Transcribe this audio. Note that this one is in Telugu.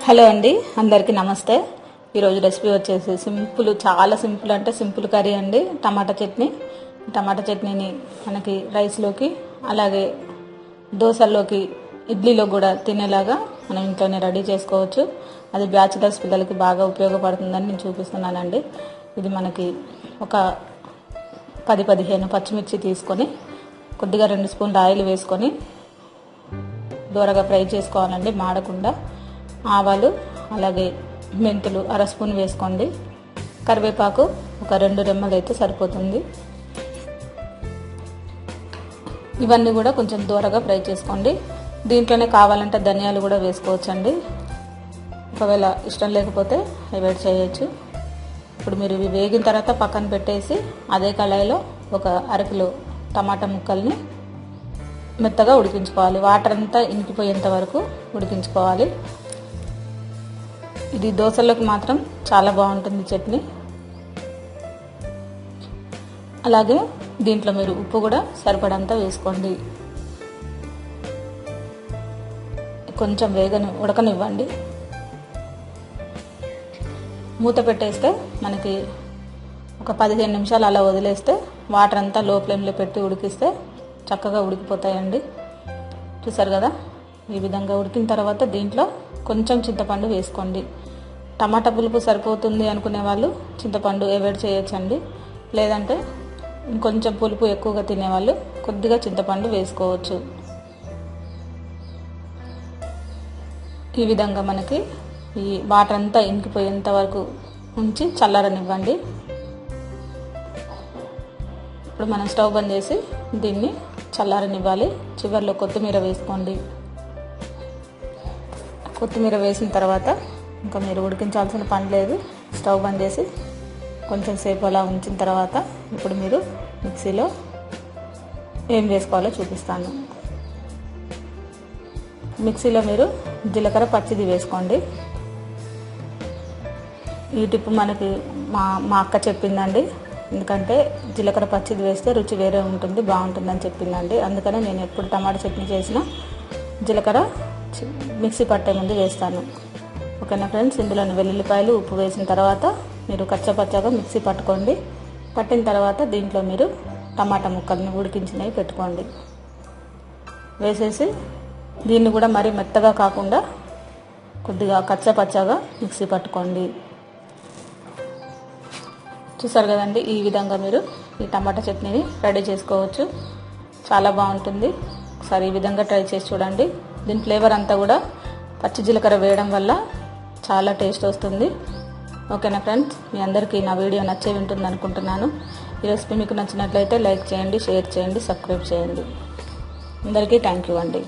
హలో అండి, అందరికీ నమస్తే. ఈరోజు రెసిపీ వచ్చేసి సింపుల్, చాలా సింపుల్ అంటే సింపుల్ కర్రీ అండి. టమాటా చట్నీ. టమాటా చట్నీని మనకి రైస్లోకి, అలాగే దోశల్లోకి, ఇడ్లీలో కూడా తినేలాగా మనం ఇంట్లోనే రెడీ చేసుకోవచ్చు. అది బ్యాచిలర్స్ పిల్లలకి బాగా ఉపయోగపడుతుందని నేను చూపిస్తున్నానండి. ఇది మనకి ఒక 10-15 పచ్చిమిర్చి తీసుకొని కొద్దిగా 2 స్పూన్ల ఆయిల్ వేసుకొని దూరగా ఫ్రై చేసుకోవాలండి, మాడకుండా. ఆవాలు, అలాగే మెంతులు 1/2 స్పూన్ వేసుకోండి. కరివేపాకు ఒక 2 రెమ్మలు అయితే సరిపోతుంది. ఇవన్నీ కూడా కొంచెం దూరగా ఫ్రై చేసుకోండి. దీంట్లోనే కావాలంటే ధనియాలు కూడా వేసుకోవచ్చండి, ఒకవేళ ఇష్టం లేకపోతే అవాయిడ్ చేయొచ్చు. ఇప్పుడు మీరు ఇవి వేగిన తర్వాత పక్కన పెట్టేసి అదే కళాయిలో ఒక 1/2 కిలో టమాటా ముక్కల్ని మెత్తగా ఉడికించుకోవాలి. వాటర్ అంతా ఇంకిపోయేంత వరకు ఉడికించుకోవాలి. ఇది దోశలోకి మాత్రం చాలా బాగుంటుంది చట్నీ. అలాగే దీంట్లో మీరు ఉప్పు కూడా సరిపడంత వేసుకోండి. కొంచెం ఉడకనివ్వండి. మూత పెట్టేస్తే మనకి ఒక 15 నిమిషాలు అలా వదిలేస్తే వాటర్ అంతా లో ఫ్లేమ్లో పెట్టి ఉడికిస్తే చక్కగా ఉడికిపోతాయండి. చూసారు కదా, ఈ విధంగా ఉడికిన తర్వాత దీంట్లో కొంచెం చింతపండు వేసుకోండి. టమాటా పులుపు సరిపోతుంది అనుకునే వాళ్ళు చింతపండు అవాయిడ్ చేయొచ్చండి. లేదంటే ఇంకొంచెం పులుపు ఎక్కువగా తినేవాళ్ళు కొద్దిగా చింతపండు వేసుకోవచ్చు. ఈ విధంగా మనకి ఈ వాటర్ అంతా ఇంకిపోయేంత వరకు ఉంచి చల్లారనివ్వండి. ఇప్పుడు మనం స్టవ్ బంద్ చేసి దీన్ని చల్లారనివ్వాలి. చివరిలో కొత్తిమీర వేసుకోండి. కొత్తిమీర వేసిన తర్వాత ఇంకా మీరు ఉడికించాల్సిన పని లేదు. స్టవ్ బంద్ చేసి కొంచెం సేపు అలా ఉంచిన తర్వాత ఇప్పుడు మీరు మిక్సీలో ఏం వేసుకోవాలో చూపిస్తాను. మిక్సీలో మీరు జీలకర్ర పచ్చిది వేసుకోండి. ఈ టిప్ మనకి మా అక్క చెప్పిందండి. ఎందుకంటే జీలకర్ర పచ్చిది వేస్తే రుచి వేరే ఉంటుంది, బాగుంటుందని చెప్పిందండి. అందుకనే నేను ఎప్పుడు టమాటా చట్నీ చేసినా జీలకర్ర మిక్సీ పట్టే ముందు వేస్తాను. ఓకేనా ఫ్రెండ్స్, ఇందులో వెల్లుల్లిపాయలు, ఉప్పు వేసిన తర్వాత మీరు కచ్చపచ్చగా మిక్సీ పట్టుకోండి. పట్టిన తర్వాత దీంట్లో మీరు టమాటా ముక్కల్ని ఉడికించినవి పెట్టుకోండి. వేసేసి దీన్ని కూడా మరీ మెత్తగా కాకుండా కొద్దిగా కచ్చపచ్చగా మిక్సీ పట్టుకోండి. చూసారు కదండి, ఈ విధంగా మీరు ఈ టమాటా చట్నీని రెడీ చేసుకోవచ్చు. చాలా బాగుంటుంది. ఒకసారి ఈ విధంగా ట్రై చేసి చూడండి. దీని ఫ్లేవర్ అంతా కూడా పచ్చి జీలకర్ర వేయడం వల్ల చాలా టేస్ట్ వస్తుంది. ఓకేనా ఫ్రెండ్స్, మీ అందరికీ నా వీడియో నచ్చే ఉంటుంది అనుకుంటున్నాను. ఈ రెసిపీ మీకు నచ్చినట్లయితే లైక్ చేయండి, షేర్ చేయండి, సబ్స్క్రైబ్ చేయండి. అందరికీ థ్యాంక్ యూ అండి.